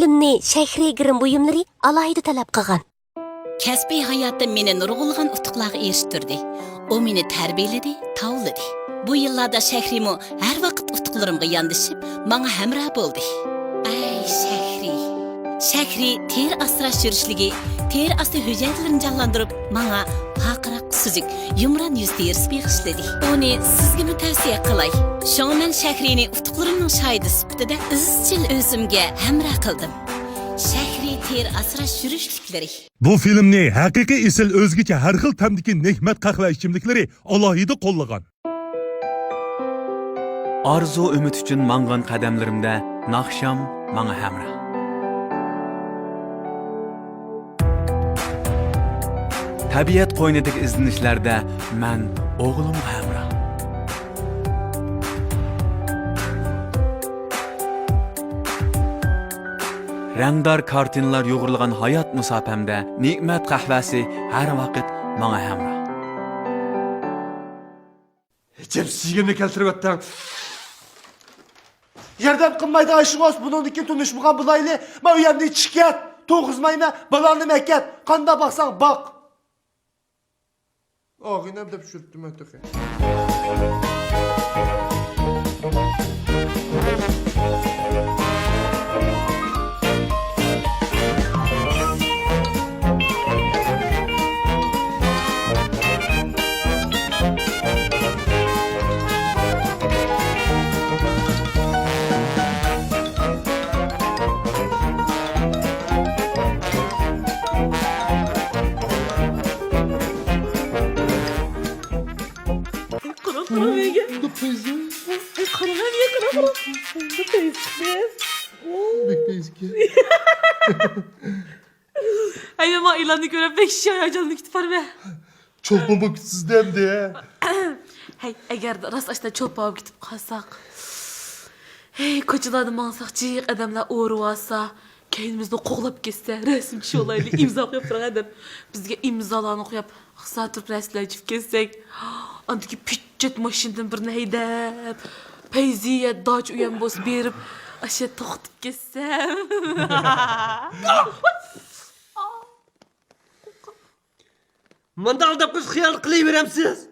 filmni Shahriy Grim buyumlari alohida talab qilgan. Kasbiy hayotda meni nurg'ulg'an utuqlarga erishtirdi. O meni tarbiyaladi, tavladi. Bu yillarda Shahriymo har vaqt utuqlarimga yondashib, menga hamroh bo'ldi. Ay Shahriy. Shahriy ter asrash yurishligi, ter asti hujjatlarini jonlantirib, menga haqiraq suzuk, yumron yuz terisi bag'ishladi. Uni sizga tavsiya qilay. Shunga men Shahriyni utuqlarining shohidi sifatida izchil o'zimga hamroh qildim. Shahriy ter asrash yurishliklari. Bu filmni haqiqiy isil o'zgacha har xil tamdiki nehmat qahva ichimliklari alohida qo'llagan. Arzu ümit üçün mangan qadamlarimda naqsham manga hamroh. Tabiat qo'ynidagi izlanishlarda men o'g'lim hamroh. Rangdor kartinalar yo'g'rilgan hayot musofamda ne'mat qahvasi har vaqt menga hamroh. Cep sizgemni keltirib o'tdim. Yerden qilmaydi aşığız bununki tunuşmuğan bulaylı. Ma uyamda chiqat, to'g'izmayma, balonni makkat. Qanda baqsang baq. Og'inam deb tushirdim o'taqi. Ay ama ilanı göre 5 şey hayacanlı gidip var be. Çok mu sizden de? Hey eğer de rast açta çok bağım gidip kalsak. Hey koçularını mansak cıyık adamlar uğru alsa. Kendimizde qoğlap geçse resimçi olaylı imza yapıran adam. Bizge imzalarını koyup kısaltıp resimler çift geçsek. Andaki pitchet maşinden birine heydep. Peyziye daç uyan boz berip. Aşağı toxtup geçsem. Manda da kız xiyal qılayveremsiz.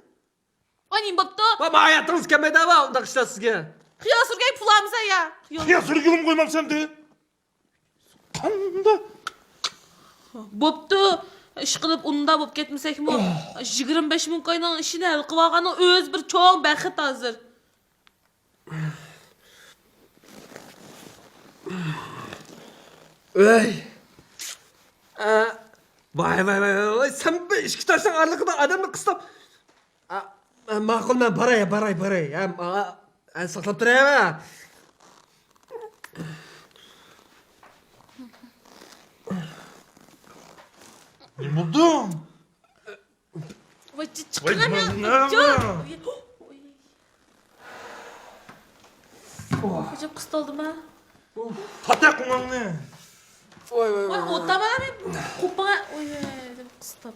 Anin babda. Ama hayatınız kemede var onda işte sizge. Xiyal sürgey pulamıza ya. Ya sürgülüm koymam sende. Kanda. Boptu. İş qilib unda bop ketmesek mi? 25 ming qo'yning ishini hal qilib olgani o'z bir cho'ng baxt hozir. Ey. Vay. Sen bir iş tutarsan arlıkta adamı kıstap. Maqul ben baray. En saklap durayım ha. Ne buldum? Vay çıkıram ya. Hocam kıstaldım ha. Patak ulanı. Vay. Vay o tamamen kupana. Oy kıstam.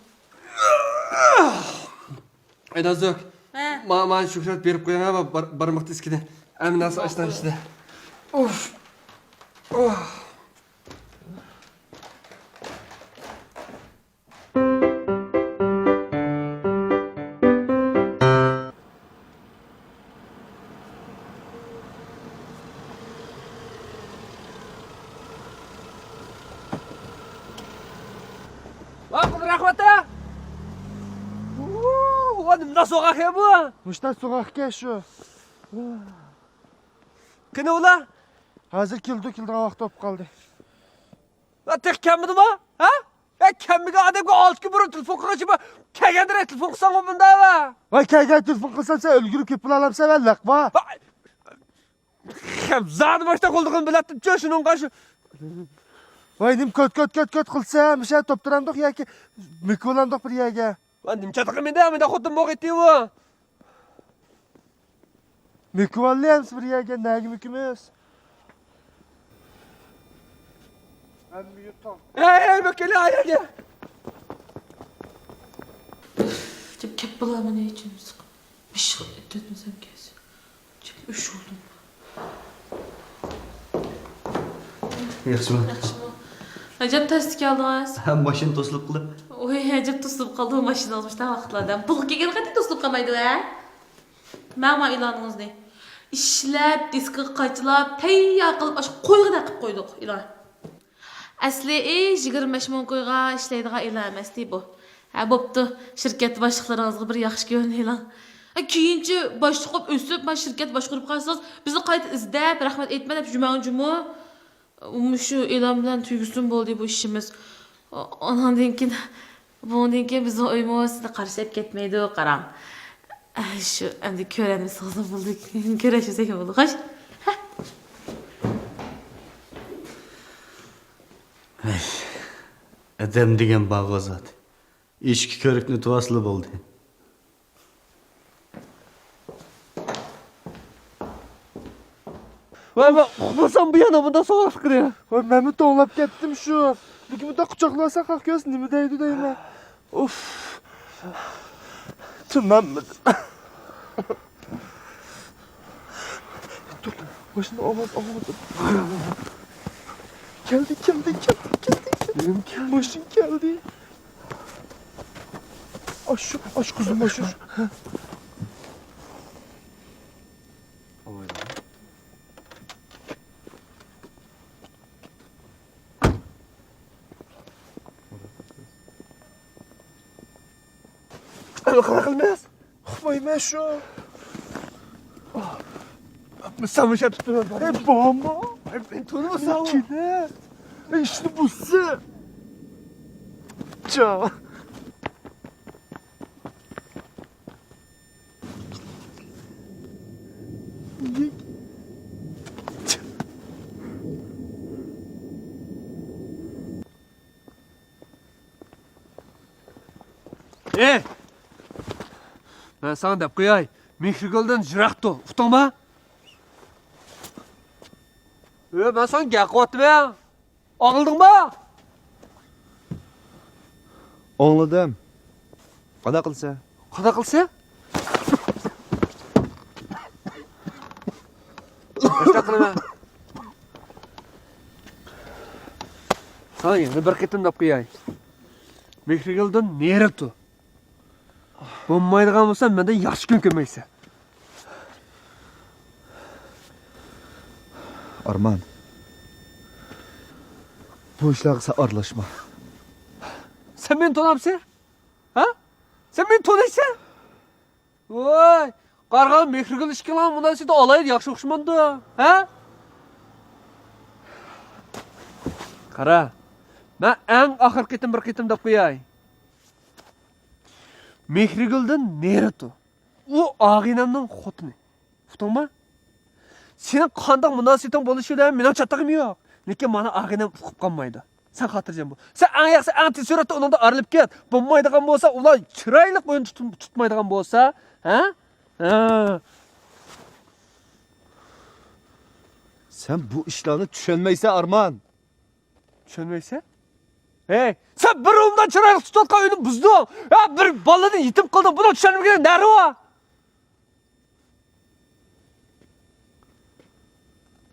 Edazok. He. Man şükret berip koyan ama barmakta eskide. Emin nasıl açtan işte. Of. Bak rahmete. Oğlum nasıl sokak ya bu? Müşter sokakta şu. Kine ula? Hazır kildi vakti op kaldı. La tek kemmidi mi? Ha? Ya kemmiga adamga 6 gün burun telefon qilg'achi bu. Kelganda telefon qilsang bunda va. Vay kaygan telefon qilsan sen ölgürüp kep bulalım severlik va. Hem zadi boshda qo'ldig'ini bilatdim-chi shunun qashi. Vay nim köt qilsam, bir şey topturandık ya ki mikolandık bir yerga. Va nimcha qilmida xotin bo'q etdi bu. Mikovallayamiz bir yerga, nagi mikimiz. Ben bir yutam. Hey bakeli ayaga. Cep kep bulamı ne için sık. Bir şey etmesem kes. Cep üş oldum. Yaxşımı? Acaba ters geldiniz. Hem başını tosluk kılıp. Oy, acaba toslup kaldı o maşina almışlar vaxtlardan. Pul gelgen kadar toslup kalmaydı ha? Mama ilanınız ne? İşlep, diski kaçlap, teyya kılıp aşk koyga da kıp koyduk ilan. Asli 25 ming koyga işleydiğe ilan emas dey bu. Ha boptu, şirket başlıklarınızga bir yaxşı görün ilan. Keyinchi boshliq o'sib, men shirkat boshqarib qolsangiz, bizni qayta izlab, rahmat aytma deb juma shu e'lon bilan tugasin bo'ldi bu ishimiz. Ondan keyin bizni o'ymo'sini qarshilab ketmaydi, qarang. Shu endi ko'ramiz, hozir bo'ldik. Ko'rashsak bo'ldi, xo'sh? Adam degan bag'ozat. Eshik ko'rikni tuvasli bo'ldi. Vay ben uxlasam bu yana bunda soğuk kırıyor. Voy men mi to'g'lab ketdim shu. Lekin bunda quchoqlasa qaqyos nima deydi deyman. Uf. Tumanmidi. Dur. Boshini ovoz. Keldi. Benim boshim keldi. Aş kuzum aş. Qilmas. Uxmayman shu. Sen bir şey tutuyor. Bomba. Ben tanımasam. Kine. İşte busu. Ça. Ben sana dep qo'yay. Mehriguldan jiroq tur. Uqdingmi? Ben sana gap qilyapman. Og'ildingmi? Anladım. Qana qilsa? Qana qilsa? Boshqa qilaman. Sana yana bir qitim deb qo'yay. Mehriguldan neri tur. Bo'lmaydigan bo'lsa, menda yaxshi kun ko'maysan. Arman. Bu işlerga sen aralashma. Sen beni tanımsın? Ha? Sen beni tanıysan? Voy, qarg'al mehrigul ishga lan bundan seni alaydı yaxshi o'xshamanda. Ha? Qara. Men eng oxirgi qitim bir qitim deb qo'yay. Mehriguldan neri tu? U og'inamning xotini. Uqdingmi? Sening qanday munosabating bo'lishidan mening chatag'im yo'q. Lekin mana og'inam uqib qolmaydi. Sen xotirjam bo'l. Sen eng yaxshi eng tez suratda undan arilib ket. Bo'lmaydigan bo'lsa, ular chiroyli o'yin tutmaydigan bo'lsa, ha? Sen bu işlerini tushunmaysan Arman. Tushunmaysan? Hey, sen bir umdan chiroyli tutayotgan uyni buzding. Ha, bir bolani yetim qilding. Buni tushunmagan nari va?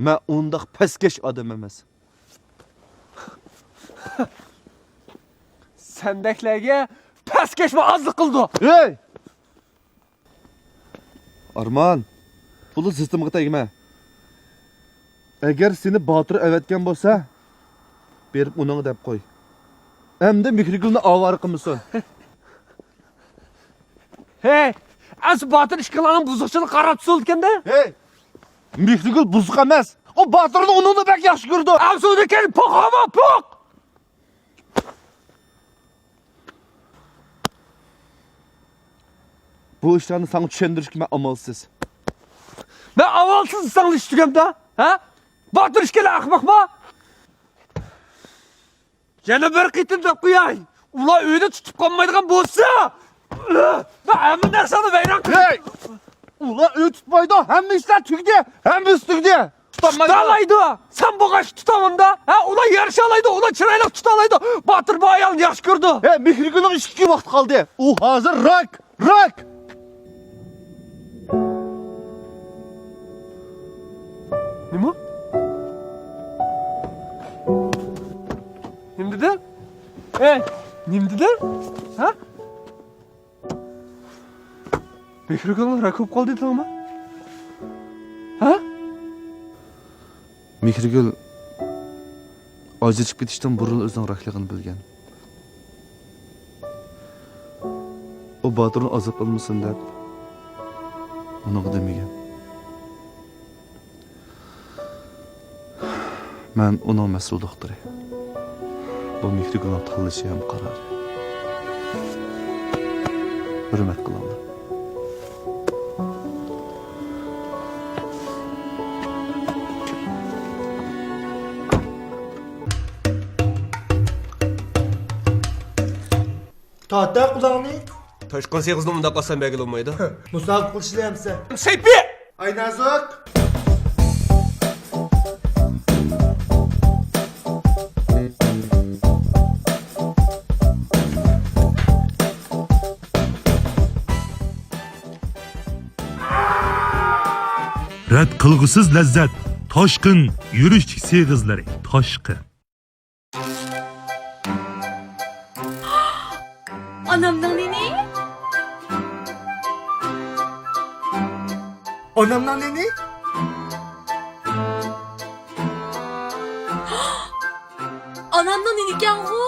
Men undaq paskesh odam emas. Sendeklarga pastkesh va ozlik qildi. Hey! Arman, puli sistemaga tegma. Agar seni Botir avatgan bo'lsa, berib uning deb qo'y. Endi Mehrigulni avvar qilmasin. Hey, as Botir ishqilarning buzuqchilik qarab tushilganda? Hey! Mehrigul buzuq emas. O Botirni uningni bak yaxshi ko'rdi. Avzuda kel po'qama po'q. Bu işlerini sana tushuntirishga men amalsiz. Ben avalsız sana iştigemde. Ha? Botir ishqilar ahmoqmi? Yana bir qitim deb qo'yay. Ular uyda tutib qolmaydigan bo'lsa, ben hamma narsani vayron qilay. Hey! Ular uy tutmaydi. Hamma ishlar tugdi. Hammasi tugdi. Tutamaydi. Sen bo'g'ash tutamanda. Ha, ular yarashalaydi, ular chiroyli tutalaydi. Botir bu ayolni yaxshi ko'rdi. Hey, Mehrigulning ishga vaqt qoldi. U hozir rak. Nima? Hey, nimdiler? Ha? Mehrigulning rakib qoldi dedingmi? Ha? Mehrigul ajrashib ketishdan burun o'zining rakligini bilgan. O Boturni azob olmasin deb uni demagan. Men uning mas'ulliqdir. Bu Mehrigulning tanlashi ham qarori. Hurmat qilaman. Tahta kulağını. Toshqon seg'izni undaq qilsam belgili olmaydi. Musab qilishlayapsan. Seyfi! Ay Nazok. Rad qilg'isiz lazzat, toshqin, yurish seg'izlari, toshqin. Anamdan nene? Onamdan ne? Anamdan nene o?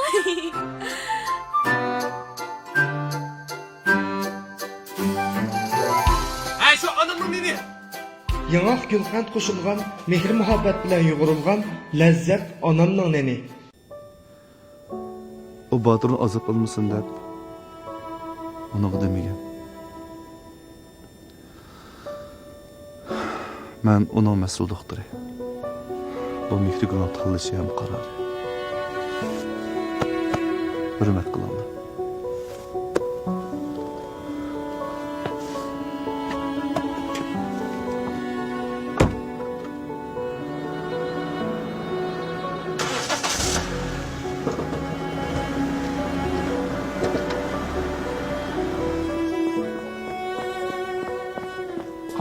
Ay şu anamın nene? Yanaq gülxand qo'shilgan, mehr muhabbat bilan yo'g'rilgan lazzat onamning neni. O Boturni azob olmasin deb uni demagan. Men uning mas'ulliqdir. Bu Mehrigulning tanlashi ham qarori. Hurmat qilaman.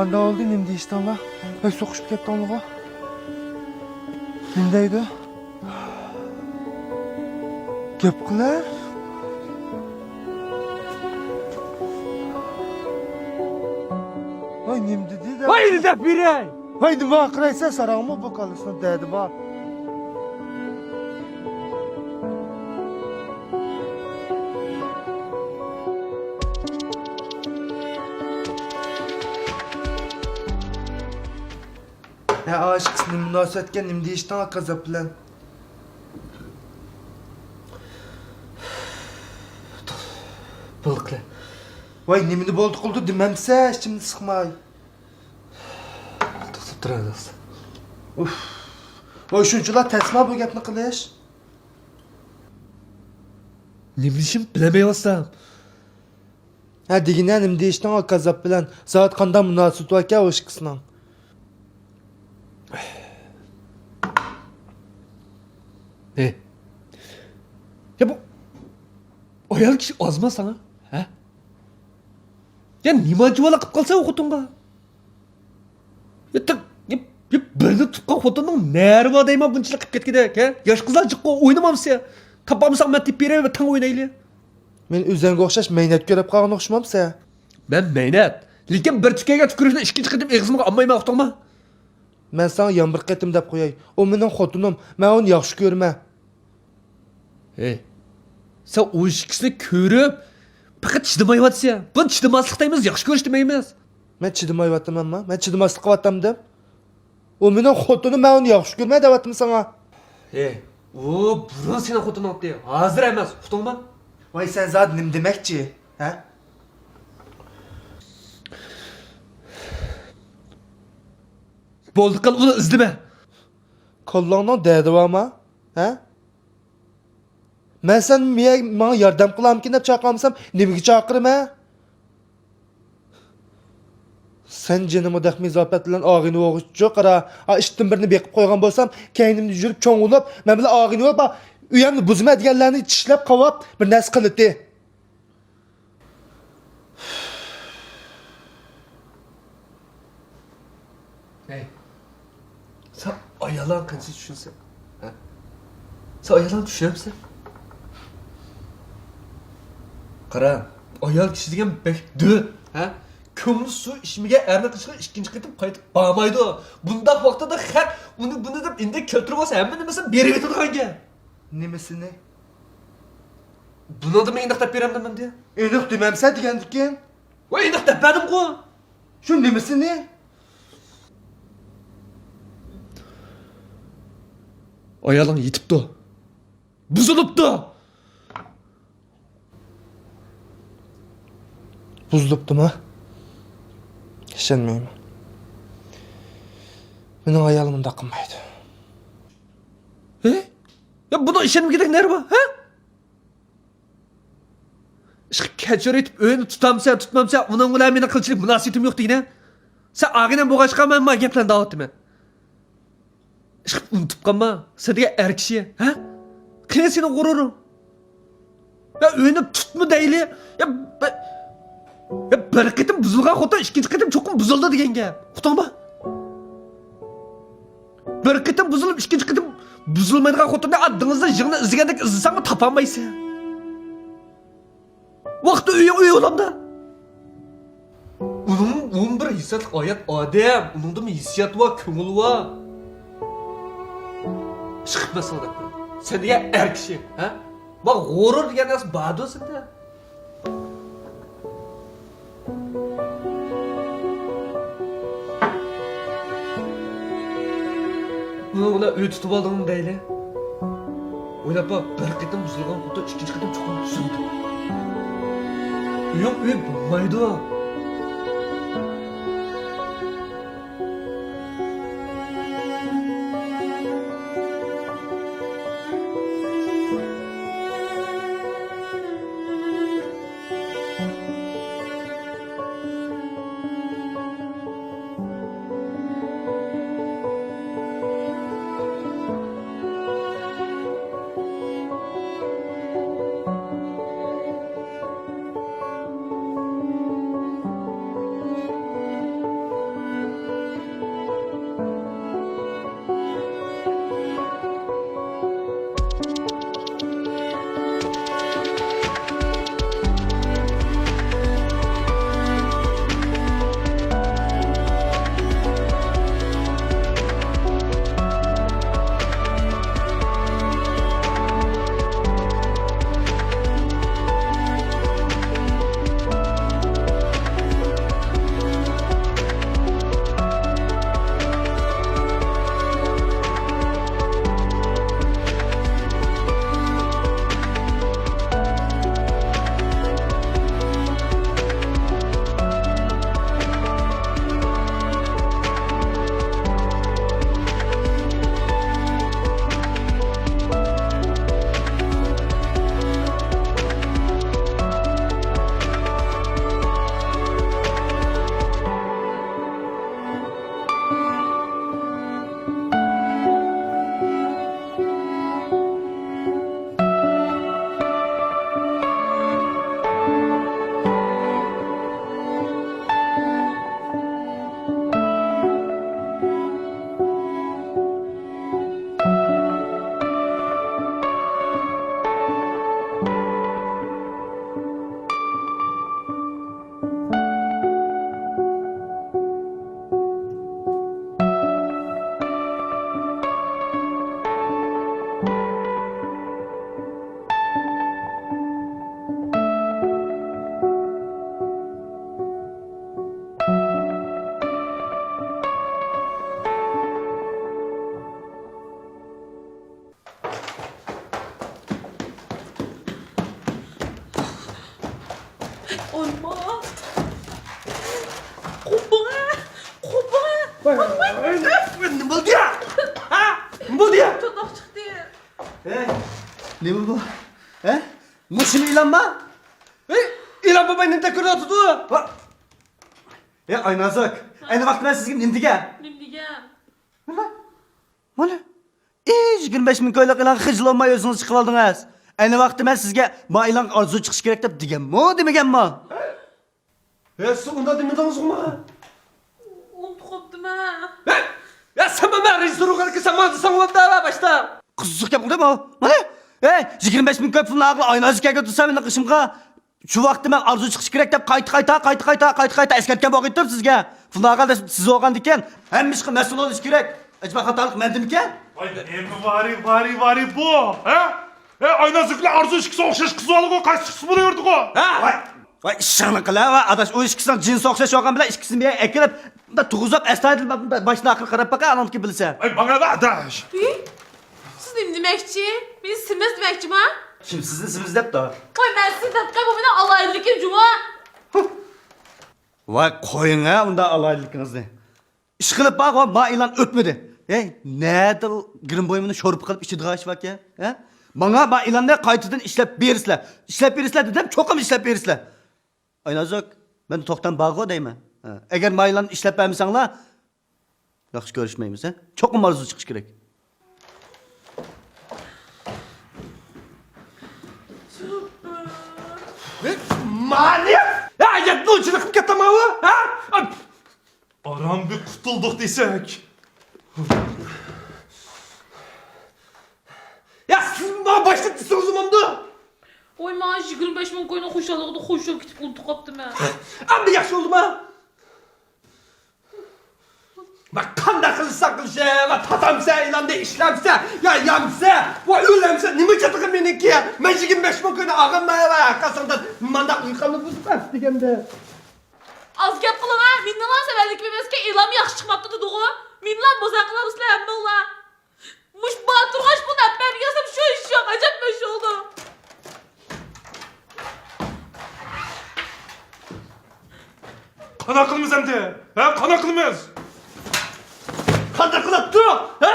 Qanday oldi nim deyishdanlar? Ay so'qishib ketdi onlig'a. Nim deydi? Gap qilar. Ay nim dedi de. Haydi de biray! Ay nima qiraysan sarangmi bu qolisni dedi ba. Ya aşıksın münasebetken nim deyishdan gazap bilan. Bulqla. Vay nimini bo'ldi qildi demamsa, şimdi sıkmay. To'xtab turamiz. Uf. Voy shunchalar tasma bu gapni qilish. Nim deyishim bilamayapsam. Ha degina nim deyishdan gazap bilan soat qanday munosabat bor ekan o'sha qizning. Ne? Ya bu ayol kishi ozma sana, ha? Ya nima juvala qilib qolsa u xotinga? Ya birini tutgan xotinning nari bor deyman bunchalik qilib ketgidek, ha? Yosh qizlar jiqqa o'ynamamsa, topamsak men tep berib tang o'ynayli. Men o'zanga o'xshash mehnat ko'rib qolgan o'xshamamsa. Ben mehnat, lekin bir tukaga tükürishni ikkinchi qidim eg'zimga olmayman xotinga. Men sana yomg'ir qatim deb qo'yay. O mening xotinim, men uni yaxshi ko'raman. Hey, sen o ikisini ko'rib, faqat chidamayapsan. Buni chidamaslik deymiz, yaxshi ko'rish demaymiz. Men chidamayapmanmi? Men chidamaslik qilyaptimdim. O mening xotinim, men uni yaxshi ko'rmay deyaptim sana. Hey, o burun senin xotin oldu. Hazır emas, xotinma. Voy sen zat nim demakchi, ha? Bo'ldi qil uni izlama. Qo'llongning dadivama, ha? Men sen menga yordam qilamkin deb chaqirmasam, nimaga chaqirma? Sen jinimni dahmizofat bilan og'ini o'g'itchi qara. Ha ishdan birini beqib qo'ygan bo'lsam, kaynimni yurib cho'ng'ulib, men bilan og'ini o'pa, uyamni buzma deganlarni tishlab qovab, bir narsa qildi. Hey. Sen ayalan qancha tushunsan? Ha? Sen ayalan tushunamsan? Qara, ayol kishi degan bekdi, ha? Ko'ngli suv ishmiga erni qishga ikkinchi qitim qaytib bormaydi. Bunda vaqtida haq buni deb endi keltirib olsa hamma nimasini berib yetadigan. Nimasini? Buni da men indaqtab beramdim men de. Eniq demamsa degandikin. Voy indaqtab berdim-ku. Shu nimasini? Ayoling yetibdi. Buzilibdi. Buzulubdimi? Ishonmayman. Mening ayolim unda qilmaydi. Ya buna ishonmagidak nari bor, ha? Ish kechir etib o'yini tutamsa, tutmamsa, uning bilan meni qilchilik munosabatim yo'q deyna. Sen og'inam bo'g'ashqa men gaplarni davatman. Ish unutib qolma, sen degan er kishi, ha? Qani seni g'ururing. Ya o'yini tutma deyli. Ya bir qitim buzilgan xotin ikkinchi qitim cho'qim buzildi degan gap. Uqdingmi? Bir qitim buzilib, ikkinchi qitim buzilmaydigan xotinni addingizda yig'ni izlagandek izlasangmi topolmaysan. Vaqti uy olamda. Onun bir hissiyat hayat odam, uningda hissiyat va ko'ngil va. Chiqmasin da. Sen degan er kishi, ha? Bak g'urur degan narsa bor o'zingda. Buni uy tutib oldingmi deyli. O'ylab bak, bir qitim buzilgan xotin ikkinchi qitim cho'qim buzildi. Uyim uy bo'lmaydi. Ne oldu ya? Ha? Ne oldu ya? Çodak çıktı. Ne bu? He? Bu şimdi ilanma? İlan babayın da kırdı tutu. Aynazak. Aynı vakti ben sizin nimdige. Nimdigen. Mana? 25 ming ko'ylak ilan xijil olmay o'zingiz chiqib oldingiz. Ayni vaqtda men sizga bu ilan orzu chiqish kerak deb deganmi, demaganmi? Siz unda demedingizmi? Unutib qopdim ha. Ya sen bana rejissör olarak sen bana sanıldı başta. Qiziq gap qildimi? Mana? 25 ming ko'p pulni aql aynazikka tursam endi qishimga Şu vaqtda men arzu chiqish kerak deb qayta eslatgan bo'lgandim sizga. Funaqa siz olgan ekan, hamma ishga mas'ul bo'lish kerak. Acaba xatolik mendimikan? Vari bu. Ha? Aynan zikli arzu işkisi okşaş kızı alıp o kaç çıksı bunu yorduk o. Ha? Vay ishini qila va adash o ishkisidan jins o'xshash olgan bilan ikkisini bir ekilib, bunda tug'izib astoydil boshini aql qarab baqa anonki bilsa. Ay bana da adaş. Siz nima demoqchi? Men sizmas demoqchimi? Kim sizni siz debdi? Voy, men siz debqa bu meni alaylikim juma. Vay qo'ying ha unda alayligingizni. Ish qilib baq, ma e'lon o'tmadi. Ey, nada girim bo'yimini sho'rib qilib ichida g'ashvaka, ha? Bana ma e'lonni qaytadan ishlab berisizlar. Ishlab berisizlar dedim, cho'qim ishlab berisizlar. Aynazok, ben to'xtan bag'o deyman. Agar ma e'lonni ishlab bermasanglar, yaxshi ko'rishmaymiz, ha? Cho'qim arzu chiqish kerak. Mani! Ya yetdi uchini qilib ketamanmi? Ha? Aram bir kurtulduk desek. Ya siz bana başlattınız o zaman da. Voy, men 25 ming qo'yni xo'shaligida xo'shab ketib unutib qolibdim-a. Endi yaxshi bo'ldimi? Bak qanday qilsa qilsa va tatamsa e'londa ishlamsa, ya yamsa, va o'lamsa nima chatiqi meniki? Men 25 ming qo'yni og'imman va qasonda manda uyqamni buzib deganda. Az gap qilma, mendan severlik emasga e'lon yaxshi chiqmabdi dedi-ku. Menlar bozaq qilamizlar hammalar. Mush baturg'ash bu napar yasam shu ish yo'q, ajab ish oldu. Kana kılmız hem de. Ha kana kılmız. Qanday qilib tur? Ha?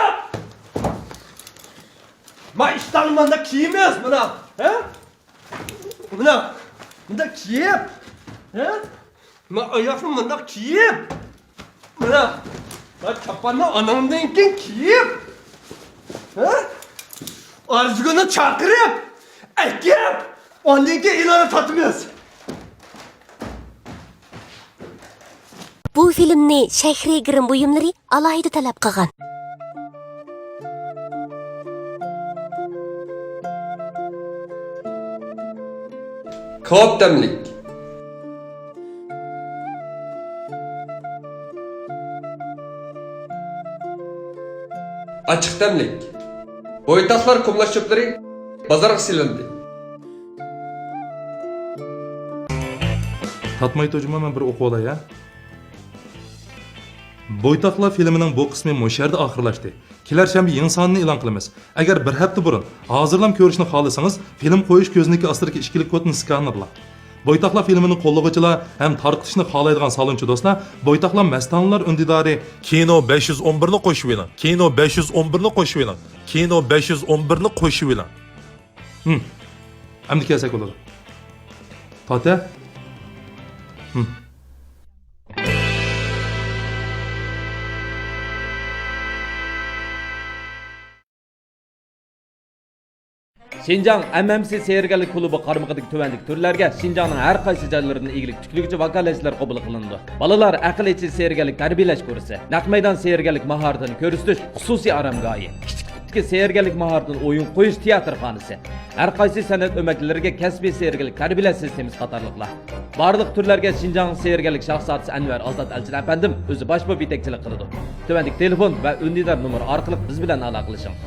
Ma ishdan manda kiyimiz buna. Ha? Bunda kiyib. Ha? Ma oyoqni manda kiyib. Buna. Ma kapanni onamdan keyin kiyib. Ha? Arzuguni chaqirib, akib, ondan keyin e'lonni tatimiz. Bu filmni Shahri Girim buyumlari alayida talab qilgan. Ko'pdamlik. Açıqdamlik. Boytaqlar kumlash cho'plari bozorga silindi. Tatmay tocuma ben bir oku olay ya. Boytaqlar filmining bu qismi musharda oxirlashdi. Kelar shanba yangi sonini e'lon qilamiz. Agar bir hafta burun hozirlam ko'rishni xohlasangiz, film qo'yish ko'zniki ostidagi ishkilik kodni skanerla. Boytaqlar filmini qo'llovchilar ham tarqitishni xohlaydigan salonchi do'stlar, Boytaqlar Mastanlar undidori Kino 511 ni qo'shib eling. Kino 511 ni qo'shib eling. Kino 511 ni qo'shib eling. Endi kelsak bo'ladi. Tata. Şinjan MMC Seyrganlik klubu qarmog'idagi tuvanlik turlarga Şinjanning har qaysi joylaridan eglik tiklikchi vakolatchilar qabul qilindi. Balalar aql ichi seyrganlik tarbiyalash kursi, naq maydon seyrganlik mahoratini ko'rsatish xususiy aramgohi, kichik seyrganlik mahoratini o'yin qo'yish teatrxonasi, har qaysi san'at o'maklariga kasbiy seyrganlik tarbiyalash sistemasi qatorliqlar. Barliq turlarga Şinjan seyrganlik shaxsiyati Anvar Azat Alchin apandim o'zi boshqa yetakchilik qiladi. Tuvanlik telefon va undidar nomer orqali biz bilan aloqalashing.